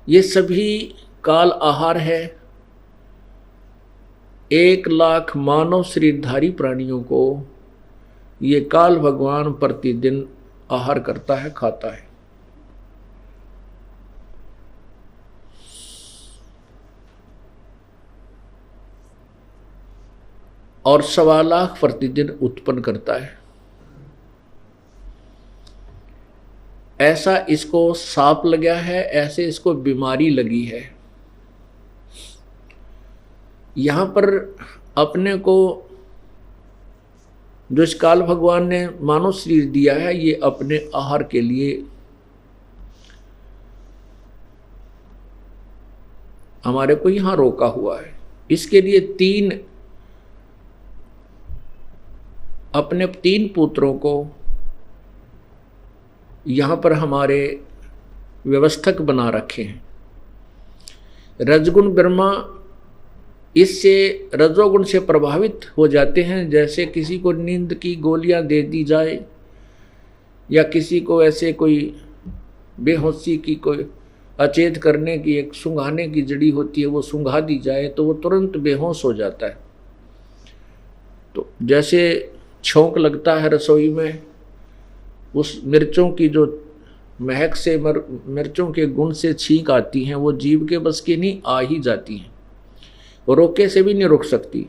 ये सभी काल आहार है। 1,00,000 मानव शरीरधारी प्राणियों को ये काल भगवान प्रतिदिन आहार करता है, खाता है। और 1,25,000 प्रतिदिन उत्पन्न करता है। ऐसा इसको सांप लगा है, ऐसे इसको बीमारी लगी है। यहां पर अपने को जो इस काल भगवान ने मानव शरीर दिया है, ये अपने आहार के लिए हमारे को यहां रोका हुआ है। इसके लिए अपने 3 पुत्रों को यहां पर हमारे व्यवस्थक बना रखे हैं। रजगुण ब्रह्मा इससे रजोगुण से प्रभावित हो जाते हैं। जैसे किसी को नींद की गोलियां दे दी जाए या किसी को ऐसे कोई बेहोशी की कोई अचेत करने की एक सूंघाने की जड़ी होती है, वो सूंघा दी जाए तो वो तुरंत बेहोश हो जाता है। तो जैसे छौंक लगता है रसोई में, उस मिर्चों की जो महक से मिर्चों के गुण से छींक आती हैं, वो जीव के बस की नहीं, आ ही जाती हैं, वो रोके से भी नहीं रुक सकती।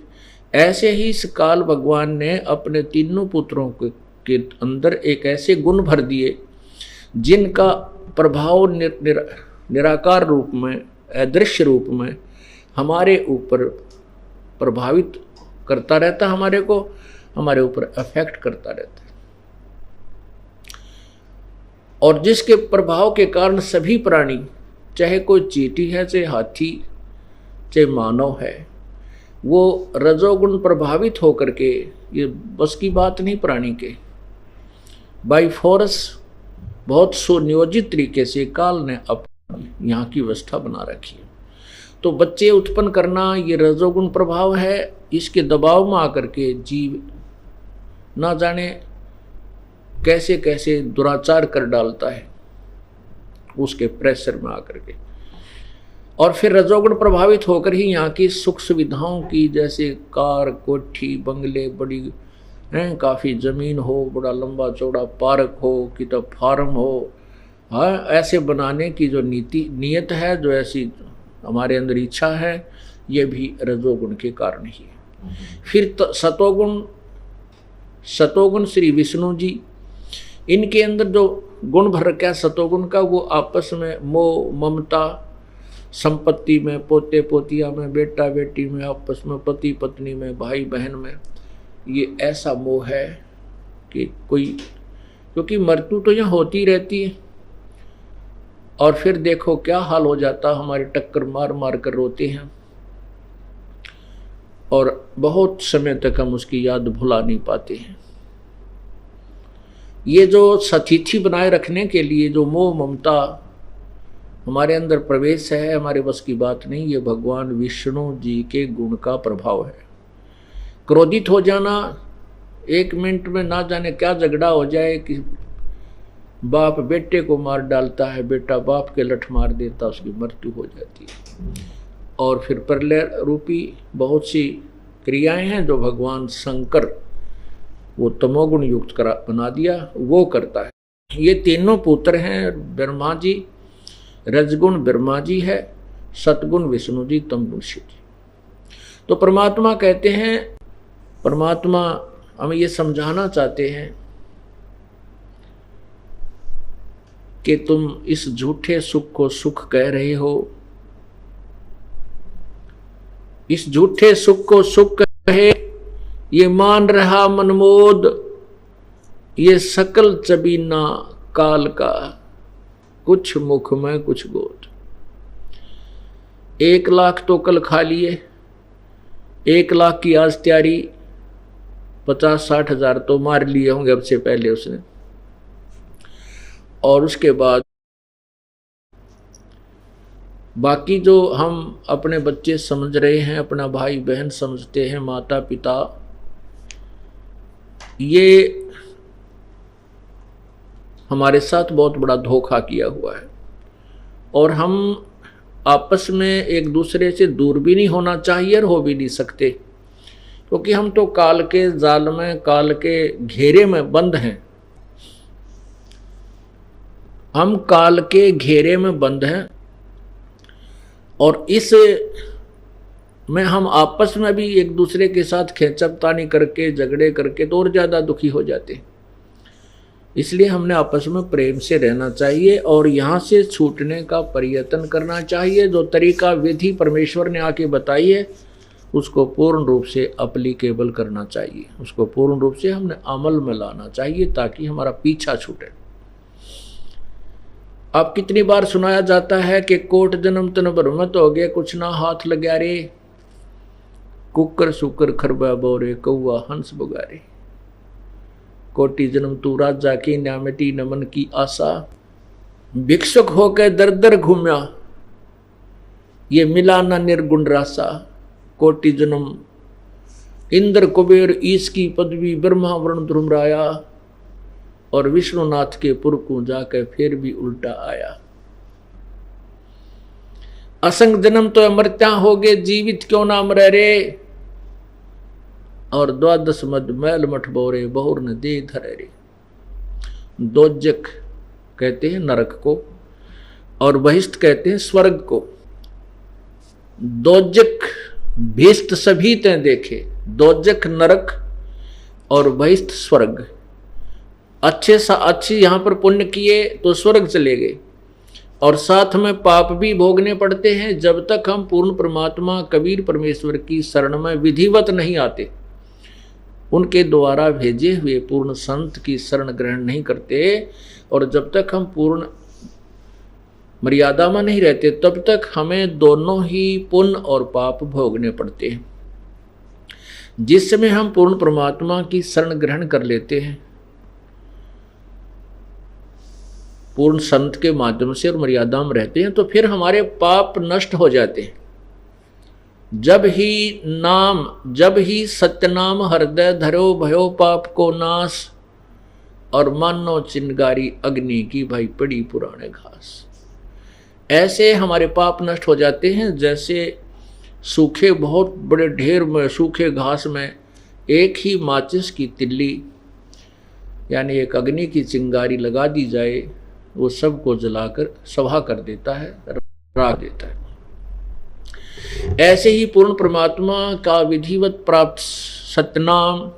ऐसे ही इस काल भगवान ने अपने तीनों पुत्रों के अंदर एक ऐसे गुण भर दिए जिनका प्रभाव निराकार रूप में, अदृश्य रूप में हमारे ऊपर प्रभावित करता रहता, हमारे ऊपर अफेक्ट करता रहता है। और जिसके प्रभाव के कारण सभी प्राणी, चाहे कोई चींटी है, चाहे हाथी, चाहे मानव है, वो रजोगुण प्रभावित होकर के, ये बस की बात नहीं प्राणी के, बाई फोर्स बहुत सुनियोजित तरीके से काल ने अपनी यहाँ की व्यवस्था बना रखी है। तो बच्चे उत्पन्न करना ये रजोगुण प्रभाव है। इसके दबाव में आकर के जीव ना जाने कैसे कैसे दुराचार कर डालता है, उसके प्रेशर में आकर के। और फिर रजोगुण प्रभावित होकर ही यहाँ की सुख सुविधाओं की, जैसे कार, कोठी, बंगले, बड़ी काफ़ी ज़मीन हो, बड़ा लंबा चौड़ा पार्क हो, किताब फार्म हो, हाँ, ऐसे बनाने की जो नियत है, जो ऐसी हमारे अंदर इच्छा है, ये भी रजोगुण के कारण ही है। फिर सतोगुण श्री विष्णु जी, इनके अंदर जो गुण भर रखा है सतोगुण का, वो आपस में मोह, ममता, संपत्ति में, पोते पोतिया में, बेटा बेटी में, आपस में, पति पत्नी में, भाई बहन में, ये ऐसा मोह है कि क्योंकि मृत्यु तो यहाँ होती रहती है। और फिर देखो क्या हाल हो जाता, हमारे टक्कर मार मार कर रोते हैं और बहुत समय तक हम उसकी याद भुला नहीं पाते हैं। ये जो सतिथि बनाए रखने के लिए जो मोह ममता हमारे अंदर प्रवेश है, हमारे बस की बात नहीं, ये भगवान विष्णु जी के गुण का प्रभाव है। क्रोधित हो जाना, 1 मिनट में ना जाने क्या झगड़ा हो जाए कि बाप बेटे को मार डालता है, बेटा बाप के लठ मार देता, उसकी मृत्यु हो जाती है। और फिर प्रलय रूपी बहुत सी क्रियाएं हैं जो भगवान शंकर, वो तमोगुण युक्त बना दिया, वो करता है। ये तीनों पुत्र हैं ब्रह्मा जी, रजगुण ब्रह्मा जी है, सतगुण विष्णु जी, तमगुण शिव जी। तो परमात्मा कहते हैं, परमात्मा हमें ये समझाना चाहते हैं कि तुम इस झूठे सुख को सुख कह रहे हो, इस झूठे सुख को सुख कहे, ये मान रहा मनमोद, ये सकल चबीना काल का, कुछ मुख में कुछ गोद। 1,00,000 तो कल खा लिए, 1,00,000 की आज तैयारी, 50-60 हज़ार तो मार लिए होंगे अब से पहले उसने। और उसके बाद बाकी जो हम अपने बच्चे समझ रहे हैं, अपना भाई बहन समझते हैं, माता पिता, ये हमारे साथ बहुत बड़ा धोखा किया हुआ है। और हम आपस में एक दूसरे से दूर भी नहीं होना चाहिए और हो भी नहीं सकते, क्योंकि हम तो काल के जाल में, काल के घेरे में बंद हैं। हम काल के घेरे में बंद हैं और इस में हम आपस में भी एक दूसरे के साथ खींचतानी करके, झगड़े करके तो और ज़्यादा दुखी हो जाते। इसलिए हमने आपस में प्रेम से रहना चाहिए और यहाँ से छूटने का प्रयत्न करना चाहिए। जो तरीका विधि परमेश्वर ने आके बताई है उसको पूर्ण रूप से अप्लीकेबल करना चाहिए, उसको पूर्ण रूप से हमने अमल में लाना चाहिए ताकि हमारा पीछा छूटे। अब कितनी बार सुनाया जाता है कि कोट जन्म तन भ्रमत हो गए, कुछ ना हाथ लग्या रे, कुकर सुकर खरबा बोरे, कौआ हंस बुगारे। कोटि जन्म तू राजा की, ना मिटी न मन की आशा, भिक्षुक होकर दर दर घूम्या, ये मिला ना निर्गुण रासा। कोटि जन्म इंद्र कुबेर ईश की पदवी, ब्रह्मा वरुण ध्रुमराया, और विष्णुनाथ के पुर को जाकर फिर भी उल्टा आया। असंग जन्म तो मरत्या हो गए, जीवित क्यों ना मरे रे, और द्वादश मद मैल मठ बोरे, बहुर न दे धरे रे। दोजक कहते हैं नरक को और बहिष्ठ कहते हैं स्वर्ग को। दोजक भीष्ट सभी ते देखे, दोजक नरक और बहिष्ठ स्वर्ग। अच्छे यहाँ पर पुण्य किए तो स्वर्ग चले गए और साथ में पाप भी भोगने पड़ते हैं जब तक हम पूर्ण परमात्मा कबीर परमेश्वर की शरण में विधिवत नहीं आते, उनके द्वारा भेजे हुए पूर्ण संत की शरण ग्रहण नहीं करते, और जब तक हम पूर्ण मर्यादा में नहीं रहते तब तक हमें दोनों ही पुण्य और पाप भोगने पड़ते हैं। जिस समय हम पूर्ण परमात्मा की शरण ग्रहण कर लेते हैं पूर्ण संत के माध्यम से और मर्यादा में रहते हैं तो फिर हमारे पाप नष्ट हो जाते हैं। जब ही सत्यनाम हृदय धरो, भयो पाप को नाश, और मानो चिंगारी अग्नि की भाई पड़ी पुराने घास। ऐसे हमारे पाप नष्ट हो जाते हैं जैसे सूखे बहुत बड़े ढेर में सूखे घास में एक ही माचिस की तिल्ली यानी एक अग्नि की चिंगारी लगा दी जाए, वो सबको जलाकर सभा कर देता है, राख देता है। ऐसे ही पूर्ण परमात्मा का विधिवत प्राप्त सतनाम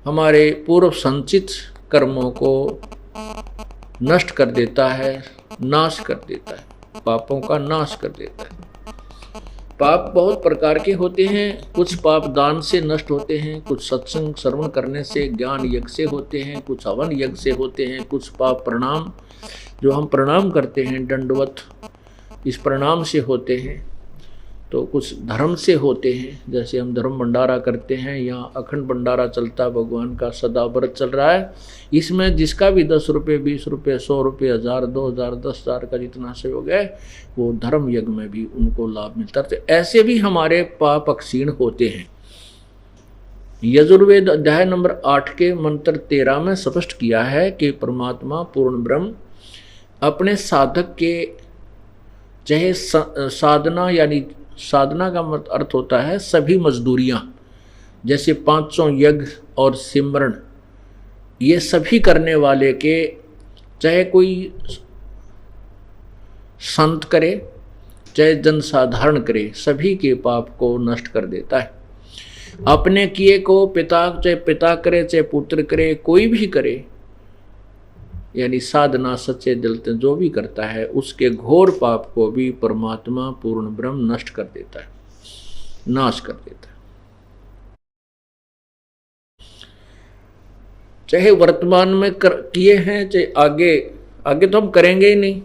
हमारे पूर्व संचित कर्मों को नष्ट कर देता है, नाश कर देता है, पापों का नाश कर देता है। पाप बहुत प्रकार के होते हैं, कुछ पाप दान से नष्ट होते हैं, कुछ सत्संग श्रवण करने से, ज्ञान यज्ञ से होते हैं, कुछ हवन यज्ञ से होते हैं, कुछ पाप प्रणाम जो हम प्रणाम करते हैं दंडवत, इस प्रणाम से होते हैं, तो कुछ धर्म से होते हैं, जैसे हम धर्म भंडारा करते हैं, यहाँ अखंड भंडारा चलता है, भगवान का सदा व्रत चल रहा है, इसमें जिसका भी 10 रुपये, 20 रुपये, 100 रुपये, 1000, 2000, 10,000 का जितना सहयोग है वो धर्म यज्ञ में भी उनको लाभ मिलता है। तो ऐसे भी हमारे पाप क्षीण होते हैं। यजुर्वेद अध्याय नंबर 8 के मंत्र 13 में स्पष्ट किया है कि परमात्मा पूर्ण ब्रह्म अपने साधक के चाहे साधना यानी साधना का अर्थ होता है सभी मजदूरियां, जैसे 500 यज्ञ और सिमरण, ये सभी करने वाले के चाहे कोई संत करे चाहे जनसाधारण करे, सभी के पाप को नष्ट कर देता है। अपने किए को चाहे पिता करे चाहे पुत्र करे, कोई भी करे, यानी साधना सच्चे दिल से जो भी करता है उसके घोर पाप को भी परमात्मा पूर्ण ब्रह्म नष्ट कर देता है, नाश कर देता है। चाहे वर्तमान में किए हैं चाहे आगे तो हम करेंगे ही नहीं।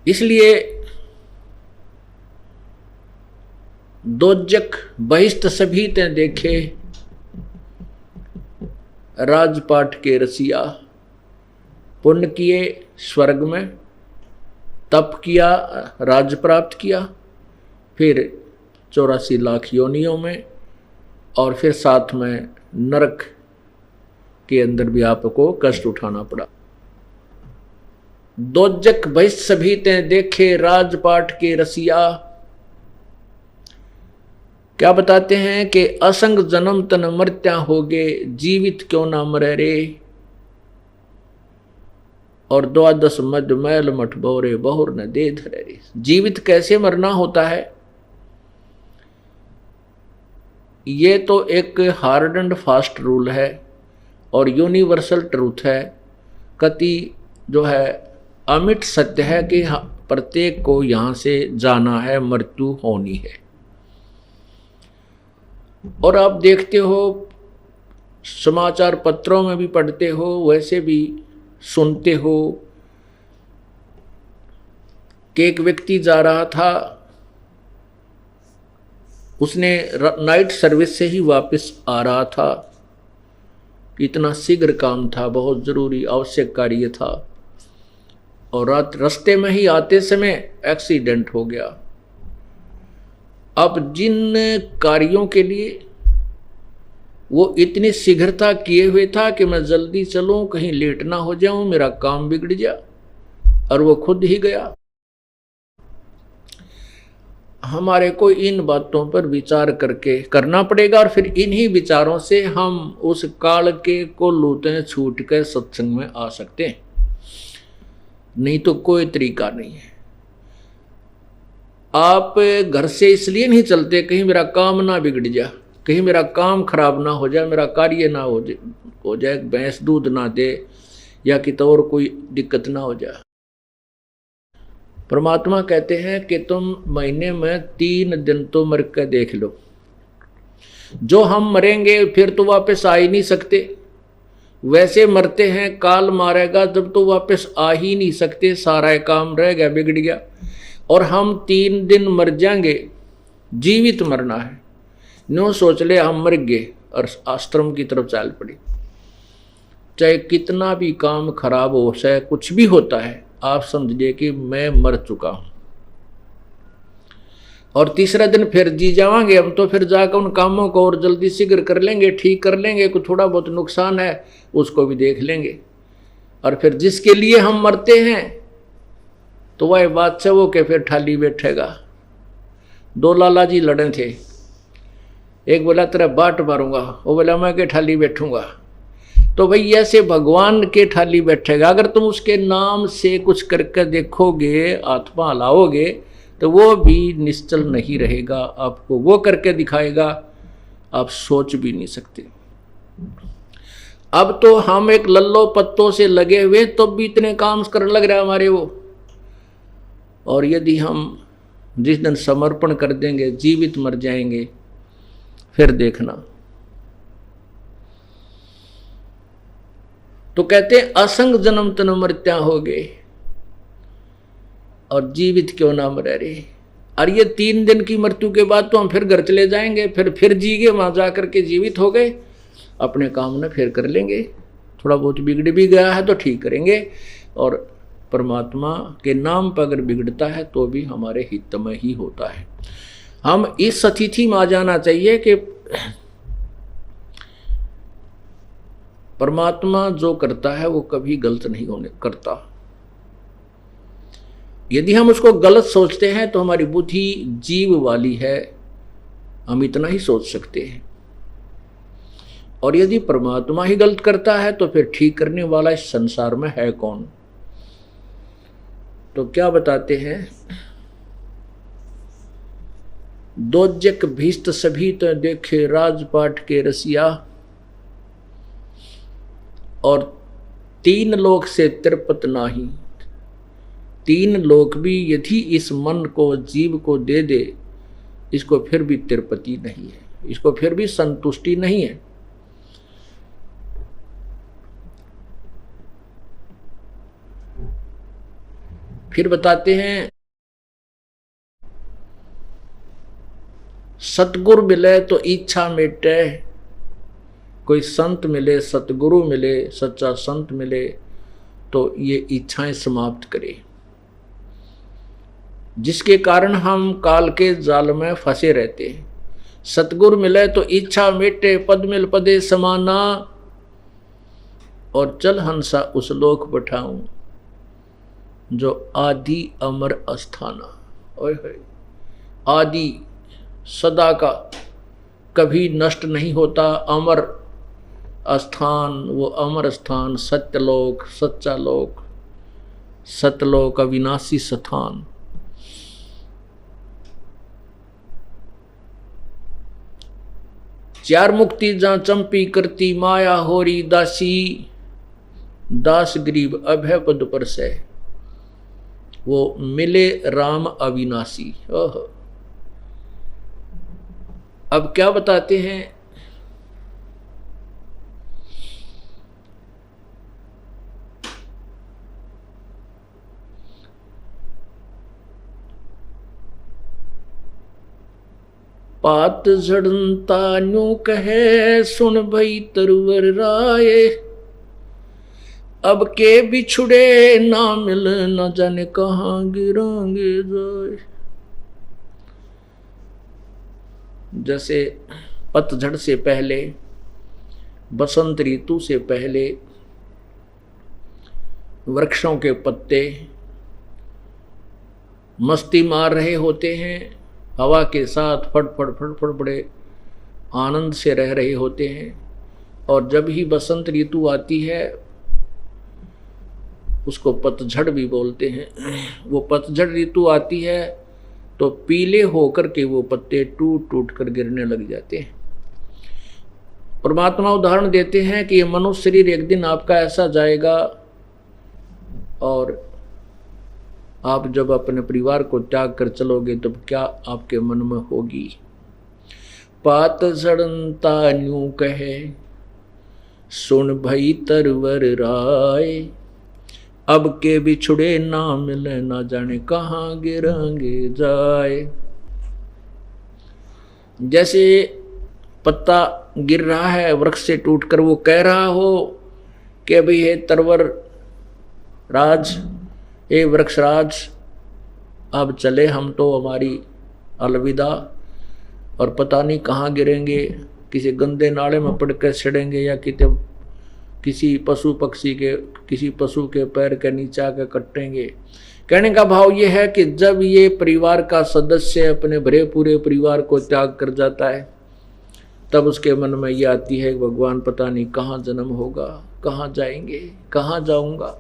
इसलिए दोजक बहिष्ठ सभी ते देखे, राजपाट के रसिया, पुण्य किए स्वर्ग में, तप किया राज प्राप्त किया, फिर 84 लाख योनियों में, और फिर साथ में नरक के अंदर भी आपको कष्ट उठाना पड़ा। दोजक भैस सभी ते देखे राजपाट के रसिया। क्या बताते हैं कि असंग जन्म तन मर्त्या होगे, जीवित क्यों ना मरे रे। और 12 मद मैल मठ बोरे, बहुर न दे धरे रे। जीवित कैसे मरना होता है, ये तो एक हार्ड एंड फास्ट रूल है और यूनिवर्सल ट्रूथ है। कति जो है अमिट सत्य है कि प्रत्येक को यहां से जाना है, मृत्यु होनी है। और आप देखते हो, समाचार पत्रों में भी पढ़ते हो, वैसे भी सुनते हो कि एक व्यक्ति जा रहा था, उसने नाइट सर्विस से ही वापस आ रहा था, इतना शीघ्र काम था, बहुत जरूरी आवश्यक कार्य था, और रास्ते में ही आते समय एक्सीडेंट हो गया। अब जिन कार्यों के लिए वो इतनी शीघ्रता किए हुए था कि मैं जल्दी चलूं, कहीं लेट ना हो जाऊं, मेरा काम बिगड़ जा, और वो खुद ही गया। हमारे को इन बातों पर विचार करके करना पड़ेगा, और फिर इन्हीं विचारों से हम उस काल के को लूटे छूट कर सत्संग में आ सकते हैं, नहीं तो कोई तरीका नहीं है। आप घर से इसलिए नहीं चलते कहीं मेरा काम ना बिगड़ जा, कहीं मेरा काम खराब ना हो जाए, मेरा कार्य ना हो जाए, भैंस दूध ना दे या कि तो और कोई दिक्कत ना हो जाए। परमात्मा कहते हैं कि तुम महीने में 3 दिन तो मर कर देख लो। जो हम मरेंगे फिर तो वापस आ ही नहीं सकते, वैसे मरते हैं, काल मारेगा जब तो वापस आ ही नहीं सकते, सारा काम रह गया, बिगड़ गया। और हम 3 दिन मर जाएंगे, जीवित मरना है। नो सोच ले हम मर गए और आश्रम की तरफ चाल पड़ी, चाहे कितना भी काम खराब हो, चाहे कुछ भी होता है, आप समझिए कि मैं मर चुका हूं। और तीसरा दिन फिर जी जावांगे हम, तो फिर जाकर उन कामों को और जल्दी शीघ्र कर लेंगे, ठीक कर लेंगे, कुछ थोड़ा बहुत नुकसान है उसको भी देख लेंगे। और फिर जिसके लिए हम मरते हैं तो वह बात से वो के फिर ठाली बैठेगा। 2 लाला जी लड़े थे, एक बोला तेरा बाट मारूंगा, वो बोला मैं के ठाली बैठूंगा। तो भाई ऐसे भगवान के ठाली बैठेगा। अगर तुम उसके नाम से कुछ करके देखोगे, आत्मा हलाओगे, तो वो भी निश्चल नहीं रहेगा, आपको वो करके दिखाएगा, आप सोच भी नहीं सकते। अब तो हम एक लल्लो पत्तों से लगे हुए तो भी इतने काम करने लग रहा है हमारे वो। और यदि हम जिस दिन समर्पण कर देंगे, जीवित मर जाएंगे, फिर देखना। तो कहते असंग जन्म तन मृत्या हो गए, और जीवित क्यों ना मरे रे। और ये 3 दिन की मृत्यु के बाद तो हम फिर घर चले जाएंगे, फिर जीगे, वहां जाकर के जीवित हो गए, अपने काम में फिर कर लेंगे। थोड़ा बहुत बिगड़ भी गया है तो ठीक करेंगे, और परमात्मा के नाम पर अगर बिगड़ता है तो भी हमारे हित में ही होता है। हम इस अतिथि में आ जाना चाहिए कि परमात्मा जो करता है वो कभी गलत नहीं होने करता। यदि हम उसको गलत सोचते हैं तो हमारी बुद्धि जीव वाली है, हम इतना ही सोच सकते हैं। और यदि परमात्मा ही गलत करता है तो फिर ठीक करने वाला इस संसार में है कौन। तो क्या बताते हैं, दोजक भीस्त सभी तो देखे राजपाट के रसिया, और 3 लोक से तिरपत नाही। 3 लोक भी यदि इस मन को, जीव को दे दे, इसको फिर भी तिरपति नहीं है, इसको फिर भी संतुष्टि नहीं है। फिर बताते हैं, सतगुरु मिले तो इच्छा मिटे। कोई संत मिले, सतगुरु मिले, सच्चा संत मिले तो ये इच्छाएं समाप्त करे, जिसके कारण हम काल के जाल में फंसे रहते हैं। सतगुरु मिले तो इच्छा मिटे, पद मिल पदे समाना, और चल हंसा उस लोक पठाऊं। जो आदि अमर अस्थाना, ओए होए, आदि सदा का, कभी नष्ट नहीं होता, अमर स्थान, वो अमर स्थान, सत्यलोक, सच्चा लोक, सतलोक, अविनाशी स्थान। चार मुक्ति जहां चंपी करती, माया होरी दासी, दास गरीब अभय पद पर से, वो मिले राम अविनाशी। ओह, अब क्या बताते हैं, पात झड़ता न्यू कहे, सुन भई तरवर राय, अब के बिछुड़े ना मिल, न जाने कहाँ गिरांगे जाए। जैसे पतझड़ से पहले, बसंत ऋतु से पहले वृक्षों के पत्ते मस्ती मार रहे होते हैं, हवा के साथ फड़फड़ फड़फड़ बड़े आनंद से रह रहे होते हैं। और जब ही बसंत ऋतु आती है, उसको पतझड़ भी बोलते हैं, वो पतझड़ ऋतु आती है तो पीले होकर के वो पत्ते टूट टूट कर गिरने लग जाते हैं। परमात्मा उदाहरण देते हैं कि ये मनुष्य शरीर एक दिन आपका ऐसा जाएगा, और आप जब अपने परिवार को त्याग कर चलोगे तब क्या आपके मन में होगी। पात झड़ता न्यू कहे, सुन भई तरवर राय, अब के बिछुड़े ना मिले, ना जाने कहाँ गिरांगे जाए। जैसे पत्ता गिर रहा है वृक्ष से टूटकर, वो कह रहा हो कि भाई हे तरवर राज, हे वृक्षराज, अब चले हम तो, हमारी अलविदा, और पता नहीं कहाँ गिरेंगे, किसी गंदे नाले में पड़ कर सड़ेंगे, या किसी पशु पक्षी के, किसी पशु के पैर के नीचे आकर कटेंगे। कहने का भाव ये है कि जब ये परिवार का सदस्य अपने भरे पूरे परिवार को त्याग कर जाता है, तब उसके मन में ये आती है, भगवान पता नहीं कहाँ जन्म होगा, कहाँ जाएंगे, कहाँ जाऊंगा।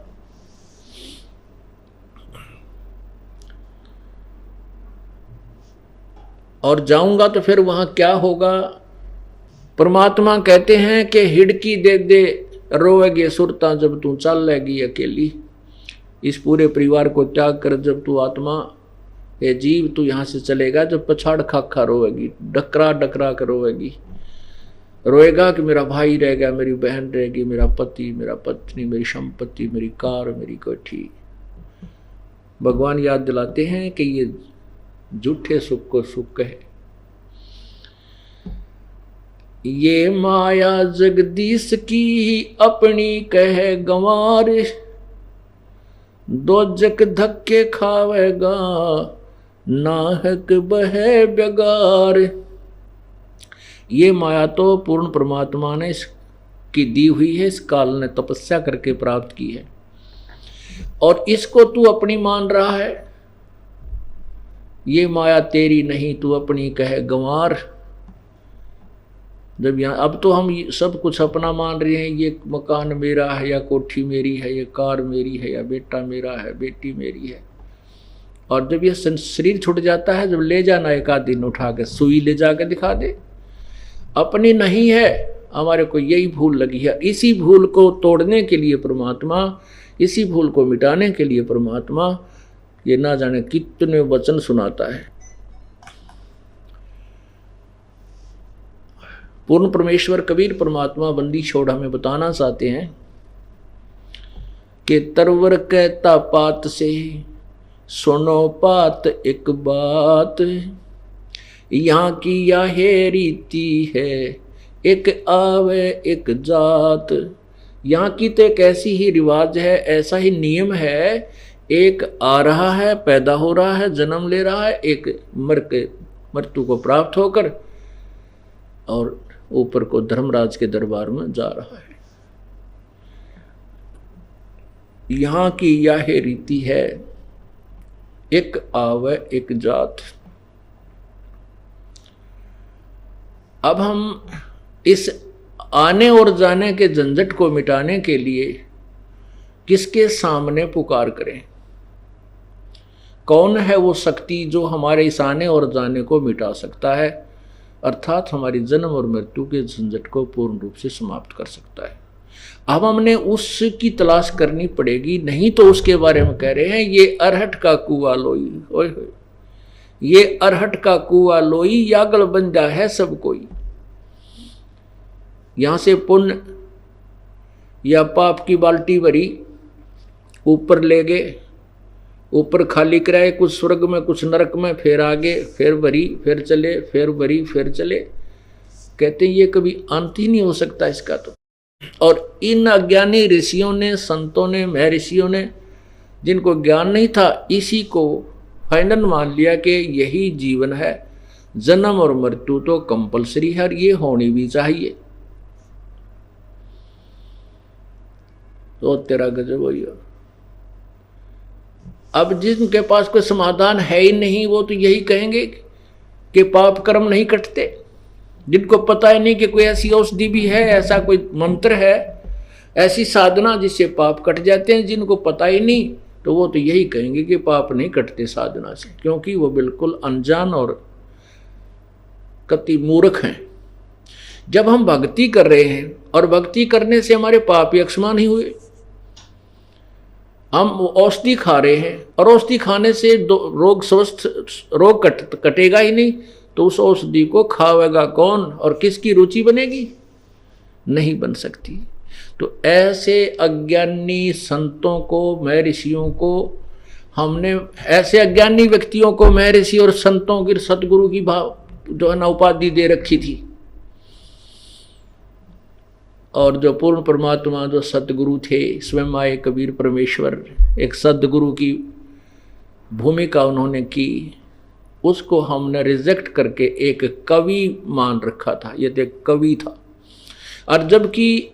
और जाऊंगा तो फिर वहां क्या होगा। परमात्मा कहते हैं कि हिड़की दे दे रोएगी सुरता, जब तू चल लेगी अकेली। इस पूरे परिवार को त्याग कर जब तू आत्मा, ये जीव, तू यहाँ से चलेगा, जब पछाड़ खा खा रोएगी, डकरा डकरा कर रोएगी, रोएगा कि मेरा भाई रह गया, मेरी बहन रहेगी, मेरा पति, मेरा पत्नी, मेरी संपत्ति, मेरी कार, मेरी कोठी। भगवान याद दिलाते हैं कि ये झूठे सुख को सुख है। ये माया जगदीश की अपनी कहे गंवार, दो जग धक्के खावेगा, नाहक बहे बेगार। ये माया तो पूर्ण परमात्मा ने की दी हुई है, इस काल ने तपस्या करके प्राप्त की है, और इसको तू अपनी मान रहा है। ये माया तेरी नहीं, तू अपनी कहे गंवार। जब यहाँ अब तो हम सब कुछ अपना मान रहे हैं, ये मकान मेरा है, या कोठी मेरी है, ये कार मेरी है, या बेटा मेरा है, बेटी मेरी है। और जब ये शरीर छूट जाता है, जब ले जाना एक आध दिन उठा के सुई ले जाके दिखा दे, अपनी नहीं है, हमारे को यही भूल लगी है। इसी भूल को तोड़ने के लिए परमात्मा, इसी भूल को मिटाने के लिए परमात्मा ये ना जाने कितने वचन सुनाता है। पूर्ण परमेश्वर कबीर परमात्मा बंदी छोड़ हमें बताना चाहते हैं कि तरवर कहता पात से, सुनो पात एक बात, यहाँ की यह रीति है, एक आवे एक जात। यहाँ की तो एक ऐसी ही रिवाज है, ऐसा ही नियम है, एक आ रहा है, पैदा हो रहा है, जन्म ले रहा है, एक मृत्यु को प्राप्त होकर और ऊपर को धर्मराज के दरबार में जा रहा है। यहाँ की यह रीति है, एक आवे एक जात। अब हम इस आने और जाने के झंझट को मिटाने के लिए किसके सामने पुकार करें? कौन है वो शक्ति जो हमारे इस आने और जाने को मिटा सकता है, अर्थात हमारी जन्म और मृत्यु के झंझट को पूर्ण रूप से समाप्त कर सकता है? अब हमने उसकी तलाश करनी पड़ेगी, नहीं तो उसके बारे में कह रहे हैं ये अरहट का कुआ लोई, ओए होए, ये अरहट का कुआ लोई, यागल बंजा है सब कोई। यहां से पुण्य या पाप की बाल्टी भरी, ऊपर ले गए, ऊपर खाली कराए, कुछ स्वर्ग में कुछ नरक में, फिर आगे, फिर भरी, फिर चले, फिर भरी, फिर चले। कहते हैं ये कभी अंत ही नहीं हो सकता इसका तो। और इन अज्ञानी ऋषियों ने, संतों ने, महर्षियों ने, जिनको ज्ञान नहीं था, इसी को फाइनल मान लिया कि यही जीवन है, जन्म और मृत्यु तो कंपलसरी है और ये होनी भी चाहिए। तो तेरा गजब हो गया। अब जिनके पास कोई समाधान है ही नहीं, वो तो यही कहेंगे कि पाप कर्म नहीं कटते। जिनको पता ही नहीं कि कोई ऐसी औषधि भी है, ऐसा कोई मंत्र है, ऐसी साधना जिससे पाप कट जाते हैं, जिनको पता ही नहीं, तो वो तो यही कहेंगे कि पाप नहीं कटते साधना से, क्योंकि वो बिल्कुल अनजान और कति मूर्ख हैं। जब हम भक्ति कर रहे हैं और भक्ति करने से हमारे पाप ही अक्षमान ही हुए, हम औषधि खा रहे हैं और औषधि खाने से रोग कटेगा ही नहीं, तो उस औषधि को खावेगा कौन और किसकी रुचि बनेगी? नहीं बन सकती। तो ऐसे अज्ञानी संतों को, महर्षियों को हमने, ऐसे अज्ञानी व्यक्तियों को महर्षि और संतों की, सतगुरु की भाव जो है ना उपाधि दे रखी थी। और जो पूर्ण परमात्मा, जो सतगुरु थे, स्वयं आए कबीर परमेश्वर, एक सदगुरु की भूमिका उन्होंने की, उसको हमने रिजेक्ट करके एक कवि मान रखा था। ये तो एक कवि था। और जबकि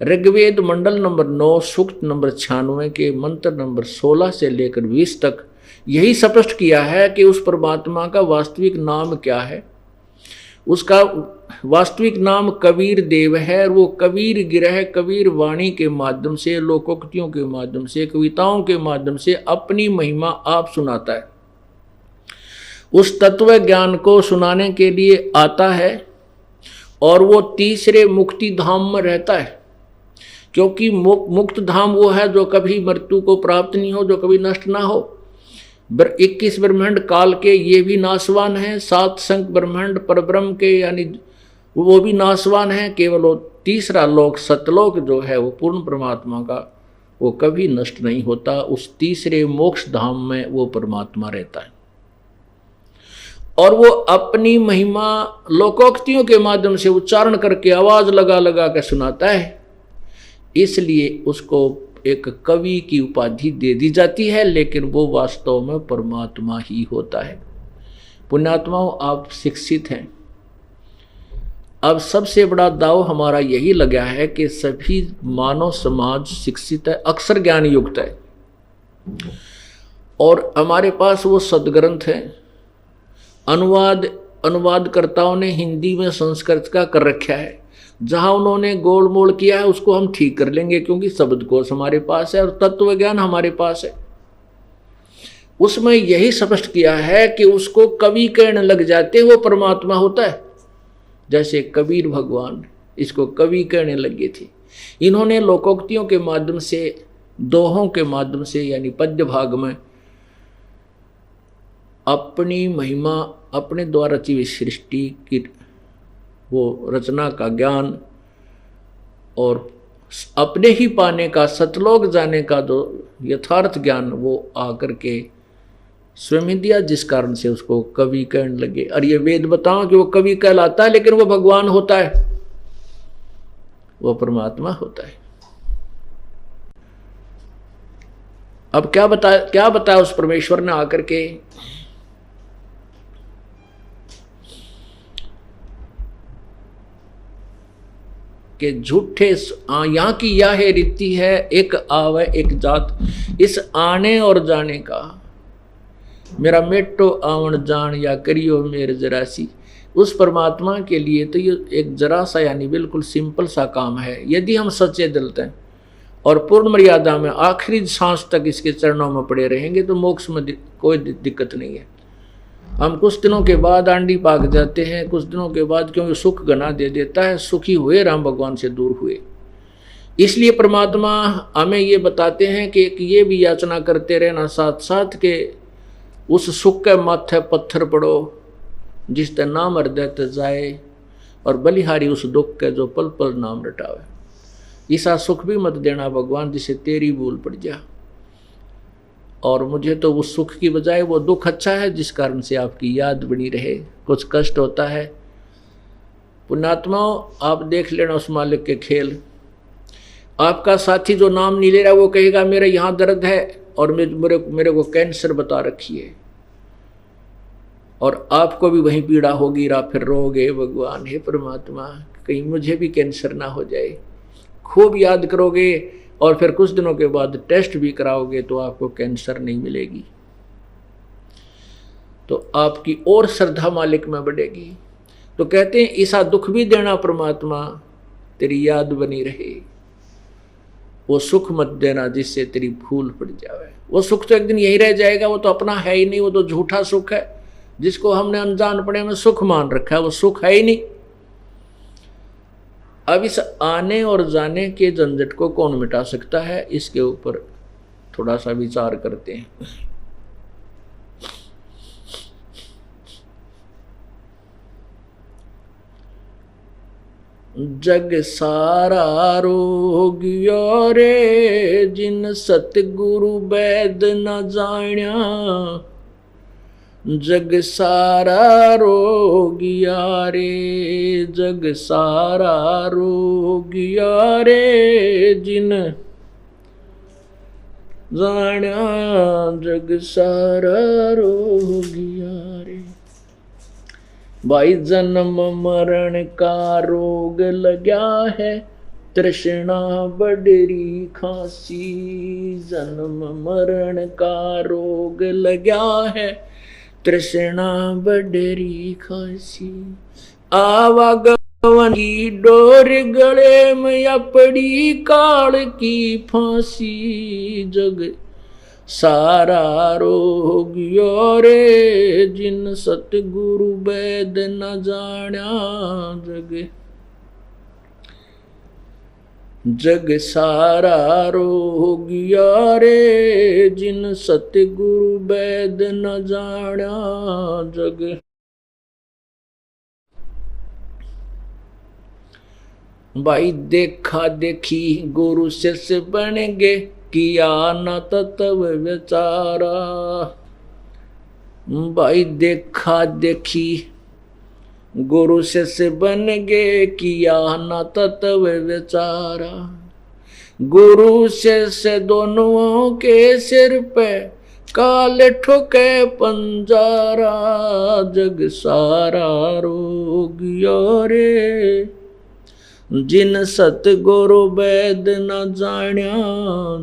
ऋग्वेद मंडल नंबर 9 सूक्त नंबर 96 के मंत्र नंबर 16 से लेकर 20 तक यही स्पष्ट किया है कि उस परमात्मा का वास्तविक नाम क्या है। उसका वास्तविक नाम कबीर देव है और वो कबीर गिरह, कबीर वाणी के माध्यम से, लोकोक्तियों के माध्यम से, कविताओं के माध्यम से अपनी महिमा आप सुनाता है। उस तत्व ज्ञान को सुनाने के लिए आता है और वो तीसरे मुक्ति धाम में रहता है, क्योंकि मुक्त धाम वो है जो कभी मृत्यु को प्राप्त नहीं हो, जो कभी नष्ट ना हो। 21 ब्रह्मांड काल के ये भी नाशवान हैं, 7 संख ब्रह्मांड परब्रह्म के यानी वो भी नाशवान हैं। केवल वो तीसरा लोक, सतलोक जो है, वो पूर्ण परमात्मा का, वो कभी नष्ट नहीं होता। उस तीसरे मोक्ष धाम में वो परमात्मा रहता है और वो अपनी महिमा लोकोक्तियों के माध्यम से उच्चारण करके, आवाज लगा लगा के सुनाता है। इसलिए उसको एक कवि की उपाधि दे दी जाती है, लेकिन वो वास्तव में परमात्मा ही होता है। पुण्यात्माओं, आप शिक्षित हैं। अब सबसे बड़ा दाव हमारा यही लगा है कि सभी मानव समाज शिक्षित है, अक्षर ज्ञान युक्त है, और हमारे पास वो सदग्रंथ है। अनुवादकर्ताओं ने हिंदी में संस्कृत का कर रखा है। जहां उन्होंने गोल मोल किया है उसको हम ठीक कर लेंगे, क्योंकि शब्दकोश हमारे पास है और तत्व ज्ञान हमारे पास है। उसमें यही स्पष्ट किया है कि उसको कवि कहने लग जाते वो परमात्मा होता है। जैसे कबीर भगवान इसको कवि कहने लगे थे। इन्होंने लोकोक्तियों के माध्यम से, दोहों के माध्यम से, यानी पद्य भाग में अपनी महिमा, अपने द्वारा रची हुई सृष्टि की वो रचना का ज्ञान और अपने ही पाने का, सतलोक जाने का जो यथार्थ ज्ञान, वो आकर के स्वयं दिया, जिस कारण से उसको कवि कहने लगे। और ये वेद बताओ कि वो कवि कहलाता है, लेकिन वो भगवान होता है, वो परमात्मा होता है। अब क्या बताया उस परमेश्वर ने आकर के? के झूठे यहाँ की यह है रीति है, एक आवे एक जात। इस आने और जाने का मेरा मेटो आवन जान या करियो मेरे जरासी, उस परमात्मा के लिए तो ये एक जरा सा यानी बिल्कुल सिंपल सा काम है। यदि हम सच्चे दिल हैं और पूर्ण मर्यादा में आखिरी सांस तक इसके चरणों में पड़े रहेंगे तो मोक्ष में कोई दिक्कत नहीं है। हम कुछ दिनों के बाद आंडी पाक जाते हैं, कुछ दिनों के बाद क्योंकि सुख गना दे देता है, सुखी हुए राम भगवान से दूर हुए। इसलिए परमात्मा हमें ये बताते हैं कि ये भी याचना करते रहना साथ साथ के उस सुख के माथे पत्थर पड़ो जिस ते नाम हृदय ते जाए, और बलिहारी उस दुख के जो पल पल नाम रटावे। ऐसा सुख भी मत देना भगवान जिसे तेरी भूल पड़ जा, और मुझे तो उस सुख की बजाय वो दुख अच्छा है जिस कारण से आपकी याद बनी रहे। कुछ कष्ट होता है, पुण्यात्माओं आप देख लेना उस मालिक के खेल। आपका साथी जो नाम नहीं ले रहा वो कहेगा मेरे यहाँ दर्द है और मेरे को कैंसर बता रखी है, और आपको भी वही पीड़ा होगी, फिर रोगे भगवान हे परमात्मा कहीं मुझे भी कैंसर ना हो जाए। खूब याद करोगे और फिर कुछ दिनों के बाद टेस्ट भी कराओगे तो आपको कैंसर नहीं मिलेगी, तो आपकी और श्रद्धा मालिक में बढ़ेगी। तो कहते हैं ऐसा दुख भी देना परमात्मा तेरी याद बनी रहे, वो सुख मत देना जिससे तेरी भूल पड़ जाए। वो सुख तो एक दिन यही रह जाएगा, वो तो अपना है ही नहीं, वो तो झूठा सुख है जिसको हमने अनजानपने में सुख मान रखा है, वो सुख है ही नहीं। अब इस आने और जाने के झंझट को कौन मिटा सकता है, इसके ऊपर थोड़ा सा विचार करते हैं। जग सारा रोगियो रे जिन सतगुरु वैद न जाण्या, जग सारा रोगिया रे, जग सारा रोगिया रे जिन जाण्या, जग सारा रोगिया रे। भाई जन्म मरण का रोग लगा है, तृष्णा बडरी खांसी, जन्म मरण का रोग लगा है, तृष्णा बडरी खांसी। आवागवन की डोर गले में या पड़ी काल की फांसी, जग सारा रोगियो रे जिन सतगुरु वैद न जाण्या, जग जग सारा रोगिया रे जिन सतगुरु वैद न जाण्या, जग भाई देखा देखी गुरु शिष्य बनेंगे, किया न तत्व विचारा। भाई देखा देखी गुरु शिष्य बन गे, किया न तत्व विचारा। गुरु शिष्य दोनों के सिर पे काल ठोके पंजारा, जग सारा रोगियो रे जिन सतगुरु वैद न जाण्या,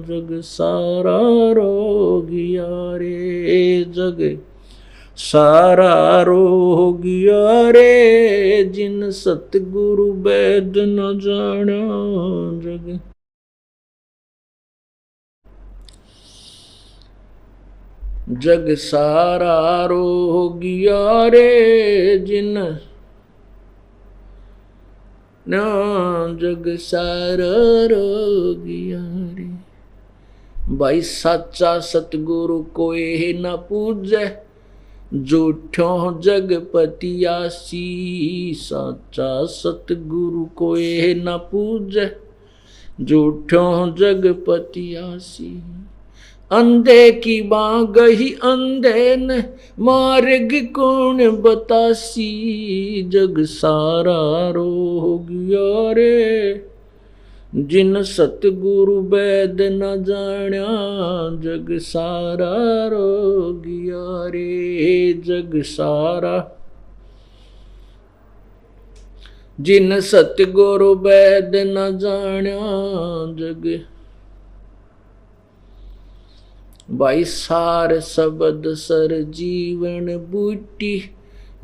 जग सारा रोगिया रे, जग सारा रोगिया रे जिन सतगुरु वैद न जाण्या, जग जग सारा रोगिया रे जिन न, जग सारा रोगिया रे। भाई सच्चा सतगुरु कोई न पूजे, झूठों जगपतियासी। सच्चा सतगुरु कोई न पूजे, झूठों जगपतियासी। अंधे की बाँ गही अंधे ने, मार्ग कौन बतासी, जग सारा रोगिया रे जिन सतगुरु वैद न जाण्या, जग सारा रोगिया रे, जग सारा जिन सतगुरु वैद न जाण्या जग। भाई सार शब्द सर जीवन बूटी,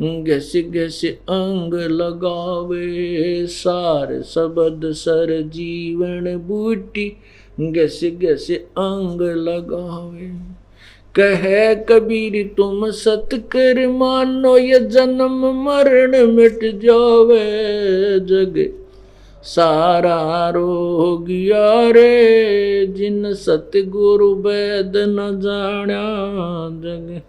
घस घस अंग लगावे। सार शब्द सर जीवन बूटी, घस घस अंग लगावे। कहे कबीर तुम सत कर मानो, ये जन्म मरण मिट जावे जग। सारा रोग यारे जिन सतगुरु वैद न जाण्या जग।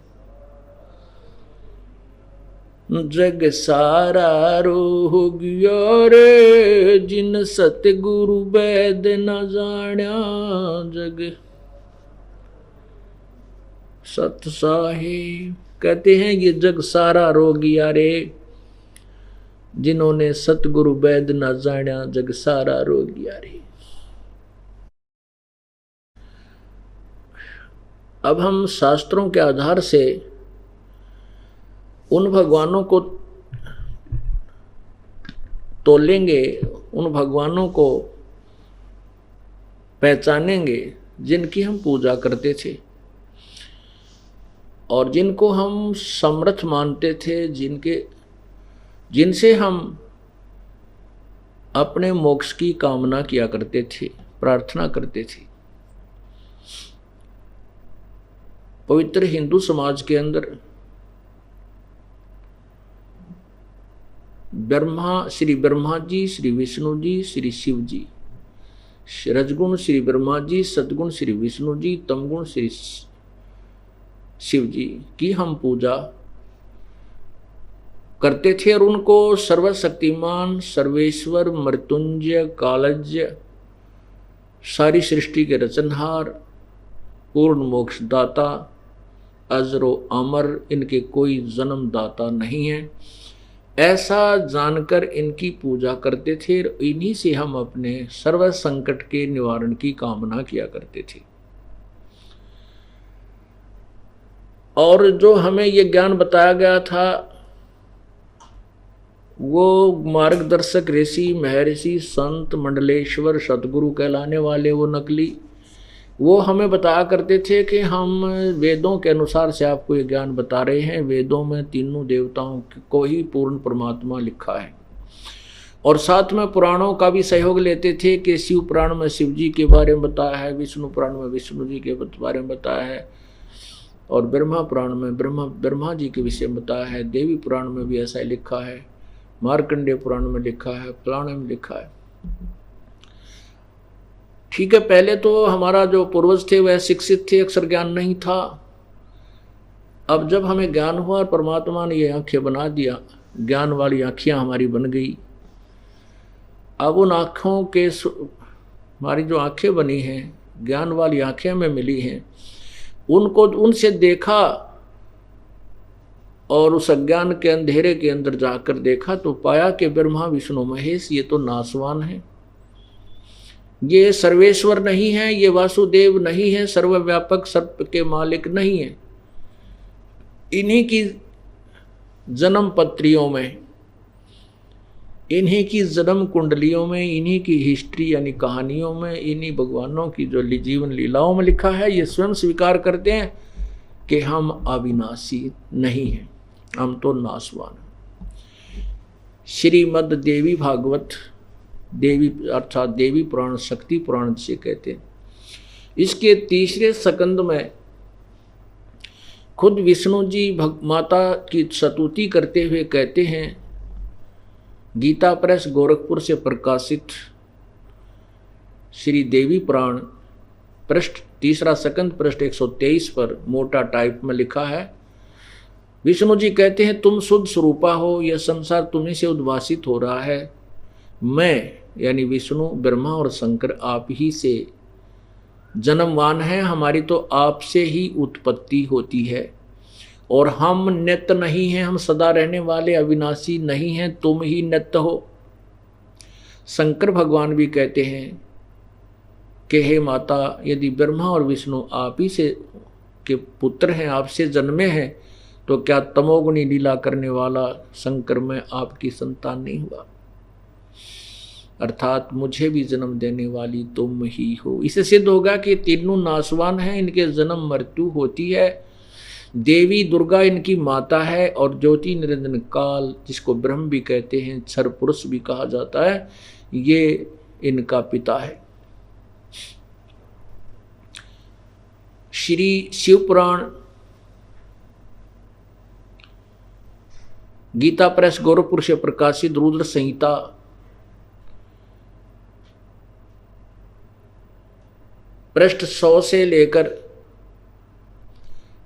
जग सारा रोग यारे जिन सतगुरु वैद न जाण्या जग। सत साहिब कहते हैं ये जग सारा रोग यारे, जिन्होंने सतगुरु वैद न जाण्या जग सारा रोग यारे। अब हम शास्त्रों के आधार से उन भगवानों को तोलेंगे, उन भगवानों को पहचानेंगे जिनकी हम पूजा करते थे और जिनको हम समर्थ मानते थे, जिनसे हम अपने मोक्ष की कामना किया करते थे, प्रार्थना करते थे। पवित्र हिंदू समाज के अंदर श्री ब्रह्मा जी, श्री विष्णु जी, श्री शिव जी, रजगुण श्री ब्रह्मा जी, सतगुण श्री विष्णु जी, तमगुण श्री शिव जी की हम पूजा करते थे और उनको सर्वशक्तिमान, सर्वेश्वर, मृत्युंजय, कालज्य, सारी सृष्टि के रचनहार, पूर्ण मोक्षदाता, अजरो अमर, इनके कोई जन्मदाता नहीं है, ऐसा जानकर इनकी पूजा करते थे। इन्हीं से हम अपने सर्व संकट के निवारण की कामना किया करते थे। और जो हमें ये ज्ञान बताया गया था वो मार्गदर्शक ऋषि, महर्षि, संत, मंडलेश्वर, सतगुरु कहलाने वाले वो नकली, वो हमें बताया करते थे कि हम वेदों के अनुसार से आपको ये ज्ञान बता रहे हैं। वेदों में तीनों देवताओं को ही पूर्ण परमात्मा लिखा है और साथ में पुराणों का भी सहयोग लेते थे कि शिव पुराण में शिव जी के बारे में बताया है, विष्णु पुराण में विष्णु जी के बारे में बताया है और ब्रह्मा पुराण में ब्रह्मा जी के विषय में बताया है। देवी पुराण में भी ऐसा ही लिखा है, मार्कंडेय पुराण में लिखा है, पुराण में लिखा है। ठीक है, पहले तो हमारा जो पूर्वज थे वह शिक्षित थे, अक्षर ज्ञान नहीं था। अब जब हमें ज्ञान हुआ और परमात्मा ने ये आंखें बना दिया, ज्ञान वाली आँखियाँ हमारी बन गई। अब उन आँखों के हमारी जो आँखें बनी हैं, ज्ञान वाली आँखें हमें मिली हैं, उनको उनसे देखा और उस अज्ञान के अंधेरे के अंदर जाकर देखा तो पाया कि ब्रह्मा विष्णु महेश ये तो नासवान है, ये सर्वेश्वर नहीं है, ये वासुदेव नहीं है, सर्वव्यापक सर्प के मालिक नहीं है। इन्हीं की जन्म पत्रियों में, इन्हीं की जन्म कुंडलियों में, इन्हीं की हिस्ट्री यानी कहानियों में, इन्हीं भगवानों की जो जीवन लीलाओं में लिखा है। ये स्वयं स्वीकार करते हैं कि हम अविनाशी नहीं हैं, हम तो नासवान हैं। श्रीमद् देवी भागवत, देवी अर्थात देवी पुराण, शक्ति पुराण से कहते हैं। इसके तीसरे स्कंद में खुद विष्णु जी माता की स्तुति करते हुए कहते हैं, गीता प्रेस गोरखपुर से प्रकाशित श्री देवी पुराण पृष्ठ तीसरा स्कंद पृष्ठ 123 पर मोटा टाइप में लिखा है। विष्णु जी कहते हैं, तुम शुद्ध स्वरूपा हो, यह संसार तुम्हीं से उद्भासित हो रहा है। मैं यानी विष्णु, ब्रह्मा और शंकर आप ही से जन्मवान हैं, हमारी तो आपसे ही उत्पत्ति होती है और हम नित्य नहीं हैं, हम सदा रहने वाले अविनाशी नहीं हैं, तुम ही नित्य हो। शंकर भगवान भी कहते हैं कि हे माता, यदि ब्रह्मा और विष्णु आप ही से के पुत्र हैं, आपसे जन्मे हैं, तो क्या तमोगुणी लीला करने वाला शंकर में आपकी संतान नहीं हुआ। अर्थात मुझे भी जन्म देने वाली तुम ही हो। इससे सिद्ध होगा कि तीनों नासवान हैं, इनके जन्म मृत्यु होती है। देवी दुर्गा इनकी माता है और ज्योति निरंजन काल, जिसको ब्रह्म भी कहते हैं, क्षर पुरुष भी कहा जाता है, ये इनका पिता है। श्री शिव पुराण, गीता प्रेस गोरखपुर से प्रकाशित रुद्र संहिता पृष्ठ 100 से लेकर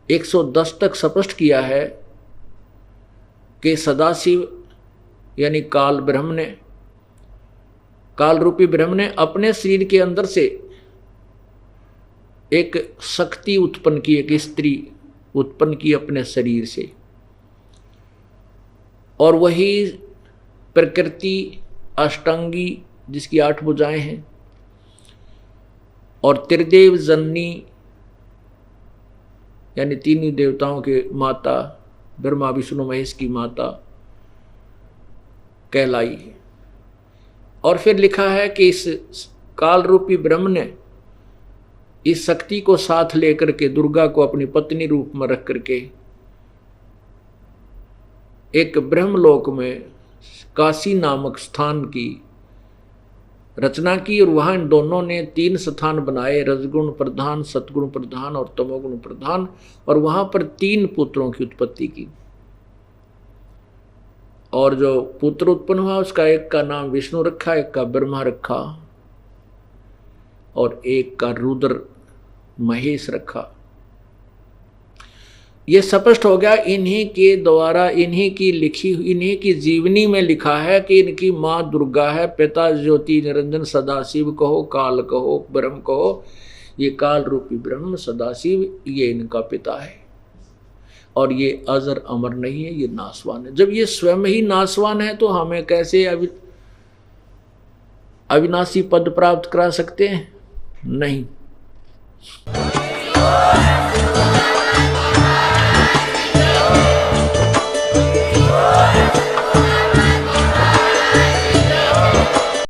110 तक स्पष्ट किया है कि सदाशिव यानी काल ब्रह्म ने, काल रूपी ब्रह्म ने अपने शरीर के अंदर से एक शक्ति उत्पन्न की, एक स्त्री उत्पन्न की अपने शरीर से, और वही प्रकृति अष्टांगी जिसकी 8 भुजाएं हैं, और त्रिदेव जननी यानी तीन देवताओं के माता, ब्रह्मा विष्णु महेश की माता कहलाई। और फिर लिखा है कि इस काल रूपी ब्रह्म ने इस शक्ति को साथ लेकर के दुर्गा को अपनी पत्नी रूप में रख करके एक ब्रह्मलोक में काशी नामक स्थान की रचना की, और वहां इन दोनों ने 3 स्थान बनाए, रजगुण प्रधान, सतगुण प्रधान और तमोगुण प्रधान, और वहां पर 3 पुत्रों की उत्पत्ति की। और जो पुत्र उत्पन्न हुआ उसका एक का नाम विष्णु रखा, एक का ब्रह्मा रखा, और एक का रुद्र महेश रखा। ये स्पष्ट हो गया इन्हीं के द्वारा, इन्हीं की लिखी, इन्हीं की जीवनी में लिखा है कि इनकी माँ दुर्गा है, पिता ज्योति निरंजन सदाशिव कहो, काल कहो, ब्रह्म कहो। ये काल रूपी ब्रह्म सदाशिव ये इनका पिता है, और ये अजर अमर नहीं है, ये नासवान है। जब ये स्वयं ही नासवान है तो हमें कैसे अविनाशी पद प्राप्त करा सकते हैं? नहीं।